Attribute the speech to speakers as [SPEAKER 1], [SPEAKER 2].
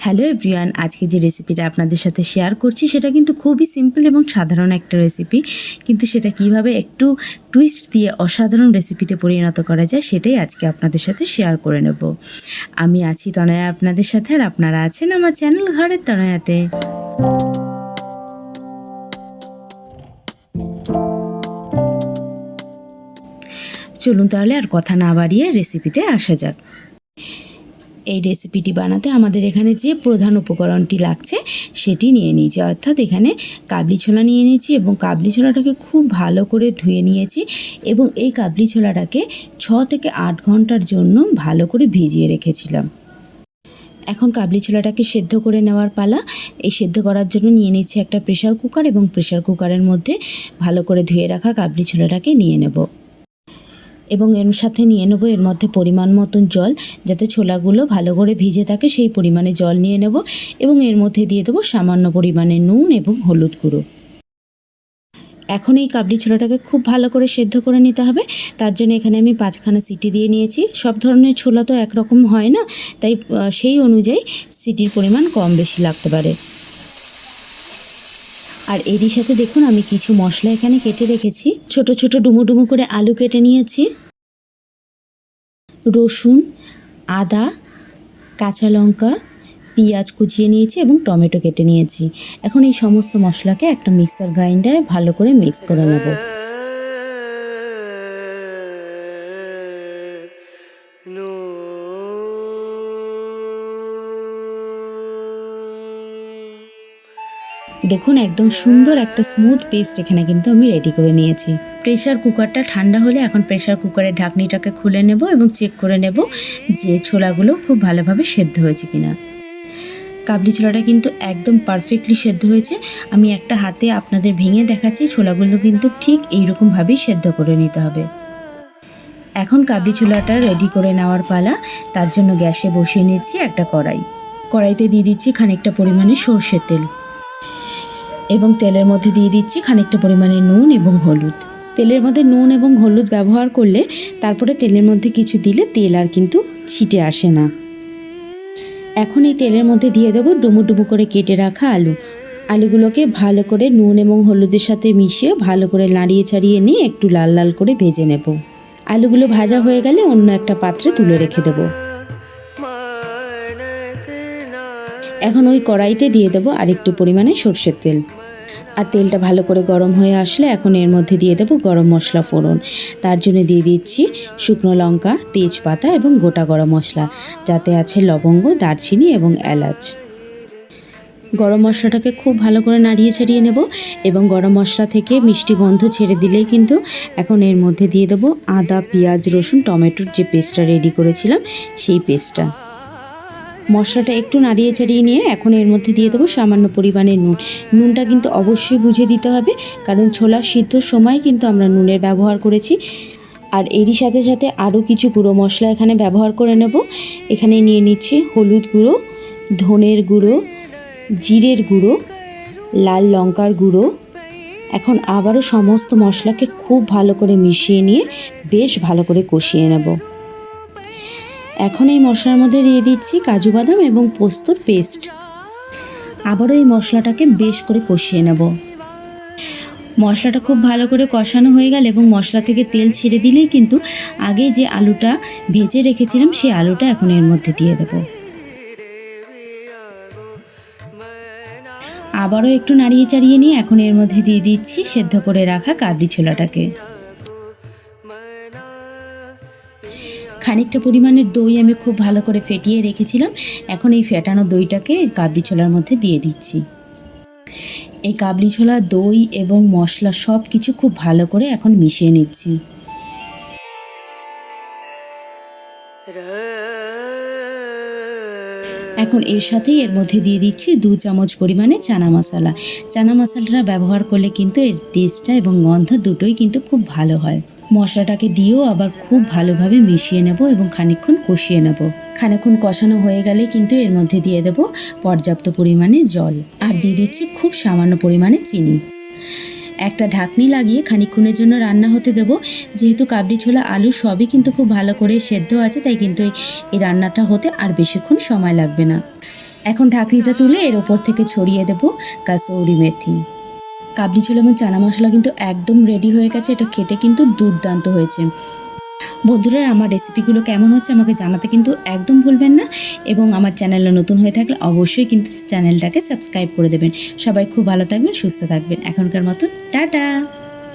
[SPEAKER 1] Hello everyone, আজকে যে রেসিপিটা আপনাদের সাথে শেয়ার করছি সেটা কিন্তু খুবই সিম্পল এবং সাধারণ একটা রেসিপি, কিন্তু সেটা কিভাবে একটু টুইস্ট দিয়ে অসাধারণ রেসিপিতে পরিণত করা যায় সেটাই আজকে আপনাদের সাথে শেয়ার করে নেব। আমি আছি তনয়া আপনাদের সাথে, আর আপনারা আছেন আমার চ্যানেল ঘরের তনয়াতে। চলুন তাহলে আর কথা না বাড়িয়ে রেসিপিতে আসা যাক। এই রেসিপিটি বানাতে আমাদের এখানে যে প্রধান উপকরণটি লাগছে সেটি নিয়ে নিয়েছি, অর্থাৎ এখানে কাবলি ছোলা নিয়ে নিয়েছি এবং কাবলি ছোলাটাকে খুব ভালো করে ধুয়ে নিয়েছি এবং এই কাবলি ছোলাটাকে 6 থেকে 8 ঘন্টার জন্য ভালো করে ভিজিয়ে রেখেছিলাম। এখন কাবলি ছোলাটাকে সেদ্ধ করে নেওয়ার পালা। এই সেদ্ধ করার জন্য নিয়ে নিচ্ছি একটা প্রেশার কুকার এবং প্রেশার কুকারের মধ্যে ভালো করে ধুয়ে রাখা কাবলি ছোলাটাকে নিয়ে নেব এবং এর সাথে নিয়ে নেব এর মধ্যে পরিমাণ মতন জল, যাতে ছোলাগুলো ভালো করে ভিজে থাকে সেই পরিমাণে জল নিয়ে নেব এবং এর মধ্যে দিয়ে দেবো সামান্য পরিমাণে নুন এবং হলুদ গুঁড়ো। এখন এই কাবলি ছোলাটাকে খুব ভালো করে সেদ্ধ করে নিতে হবে। তার জন্য এখানে আমি 5খানা সিটি দিয়ে নিয়েছি। সব ধরনের ছোলা তো একরকম হয় না, তাই সেই অনুযায়ী সিটির পরিমাণ কম বেশি লাগতে পারে। আর এরই সাথে দেখুন আমি কিছু মশলা এখানে কেটে রেখেছি। ছোট ছোট ডুমো ডুমো করে আলু কেটে নিয়েছি, রসুন, আদা, কাঁচা লঙ্কা, পেঁয়াজ কুচিয়ে নিয়েছি এবং টমেটো কেটে নিয়েছি। এখন এই সমস্ত মশলাকে একটা মিক্সার গ্রাইন্ডারে ভালো করে মিক্স করে নেব। দেখুন একদম সুন্দর একটা স্মুথ পেস্ট এখানে কিন্তু আমি রেডি করে নিয়েছি। প্রেশার কুকারটা ঠান্ডা হলে এখন প্রেশার কুকারের ঢাকনিটাকে খুলে নেব এবং চেক করে নেব যে ছোলাগুলো খুব ভালোভাবে সেদ্ধ হয়েছে কিনা। কাবলি ছোলাটা কিন্তু একদম পারফেক্টলি সেদ্ধ হয়েছে। আমি একটা হাতে আপনাদের ভেঙে দেখাচ্ছি, ছোলাগুলো কিন্তু ঠিক এইরকমভাবেই সেদ্ধ করে নিতে হবে। এখন কাবলি ছোলাটা রেডি করে নেওয়ার পালা। তার জন্য গ্যাসে বসিয়ে নিচ্ছি একটা কড়াইতে দিয়ে দিচ্ছি খানিকটা পরিমাণে সর্ষের তেল এবং তেলের মধ্যে দিয়ে দিচ্ছি খানিকটা পরিমাণে নুন এবং হলুদ। তেলের মধ্যে নুন এবং হলুদ ব্যবহার করলে তারপরে তেলের মধ্যে কিছু দিলে তেল আর কিন্তু ছিটে আসে না। এখন এই তেলের মধ্যে দিয়ে দেবো ডুমু ডুমু করে কেটে রাখা আলুগুলোকে ভালো করে নুন এবং হলুদের সাথে মিশিয়ে ভালো করে নাড়িয়ে ছাড়িয়ে নিয়ে একটু লাল লাল করে ভেজে নেব। আলুগুলো ভাজা হয়ে গেলে অন্য একটা পাত্রে তুলে রেখে দেব। এখন ওই কড়াইতে দিয়ে দেবো আরেকটু পরিমাণে সর্ষের তেল। আর তেলটা ভালো করে গরম হয়ে আসলে এখন এর মধ্যে দিয়ে দেবো গরম মশলা ফোড়ন। তার জন্য দিয়ে দিচ্ছি শুকনো লঙ্কা, তেজপাতা এবং গোটা গরম মশলা, যাতে আছে লবঙ্গ, দারচিনি এবং এলাচ। গরম মশলাটাকে খুব ভালো করে নাড়িয়ে ছাড়িয়ে নেব এবং গরম মশলা থেকে মিষ্টি গন্ধ ছেড়ে দিলেই কিন্তু এখন এর মধ্যে দিয়ে দেবো আদা, পেঁয়াজ, রসুন, টমেটোর যে পেস্টটা রেডি করেছিলাম সেই পেস্টটা। মশলাটা একটু নাড়িয়ে চাড়িয়ে নিয়ে এখন এর মধ্যে দিয়ে দেবো সামান্য পরিমাণে নুনটা কিন্তু অবশ্যই বুঝে দিতে হবে, কারণ ছোলা সিদ্ধর সময় কিন্তু আমরা নুনের ব্যবহার করেছি। আর এরই সাথে সাথে আরও কিছু গুঁড়ো মশলা এখানে ব্যবহার করে নেব। এখানে নিয়ে নিচ্ছি হলুদ গুঁড়ো, ধনের গুঁড়ো, জিরের গুঁড়ো, লাল লঙ্কার গুঁড়ো। এখন আবারও সমস্ত মশলাকে খুব ভালো করে মিশিয়ে নিয়ে বেশ ভালো করে কষিয়ে নেব। এখন এই মশলার মধ্যে দিয়ে দিচ্ছি কাজু বাদাম এবং পোস্তর পেস্ট। আবারও এই মশলাটাকে বেশ করে কষিয়ে নেব। মশলাটা খুব ভালো করে কষানো হয়ে গেল এবং মশলা থেকে তেল ছেড়ে দিলেই কিন্তু আগে যে আলুটা ভেজে রেখেছিলাম সেই আলুটা এখন এর মধ্যে দিয়ে দেব। আবারও একটু নাড়িয়ে চাড়িয়ে নিয়ে এখন এর মধ্যে দিয়ে দিচ্ছি সেদ্ধ করে রাখা কাবলি ছোলাটাকে। খানিকটা পরিমাণের দই আমি খুব ভালো করে ফেটিয়ে রেখেছিলাম, এখন এই ফেটানো দইটাকে কাবলি ছোলার মধ্যে দিয়ে দিচ্ছি। এই কাবলি ছোলা, দই এবং মশলা সব কিছু খুব ভালো করে এখন মিশিয়ে নিচ্ছি। এখন এর সাথেই এর মধ্যে দিয়ে দিচ্ছি 2 চামচ পরিমাণে চানা মশলা। চানা মশলাটা ব্যবহার করলে কিন্তু এর টেস্টটা এবং গন্ধ দুটোই কিন্তু খুব ভালো হয়। মশলাটাকে দিয়েও আবার খুব ভালোভাবে মিশিয়ে নেব এবং খানিকক্ষণ কষিয়ে নেব। খানিকক্ষণ কষানো হয়ে গেলে কিন্তু এর মধ্যে দিয়ে দেব পর্যাপ্ত পরিমাণে জল, আর দিয়ে দিচ্ছি খুব সামান্য পরিমাণে চিনি। একটা ঢাকনি লাগিয়ে খানিকক্ষণের জন্য রান্না হতে দেব। যেহেতু কাবলি ছোলা, আলু সবই কিন্তু খুব ভালো করে সেদ্ধ আছে, তাই কিন্তু এই রান্নাটা হতে আর বেশিক্ষণ সময় লাগবে না। এখন ঢাকনিটা তুলে এর ওপর থেকে ছড়িয়ে দেবো কাসৌরি মেথি। কাবলি ছোলা এবং চানা মশলা কিন্তু একদম রেডি হয়ে গেছে। এটা খেতে কিন্তু দুর্দান্ত হয়েছে। বন্ধুরা, আমার রেসিপিগুলো কেমন হচ্ছে আমাকে জানাতে কিন্তু একদম ভুলবেন না, এবং আমার চ্যানেলে নতুন হয়ে থাকলে অবশ্যই কিন্তু চ্যানেলটাকে সাবস্ক্রাইব করে দেবেন। সবাই খুব ভালো থাকবেন, সুস্থ থাকবেন। এখনকার মতো টাটা।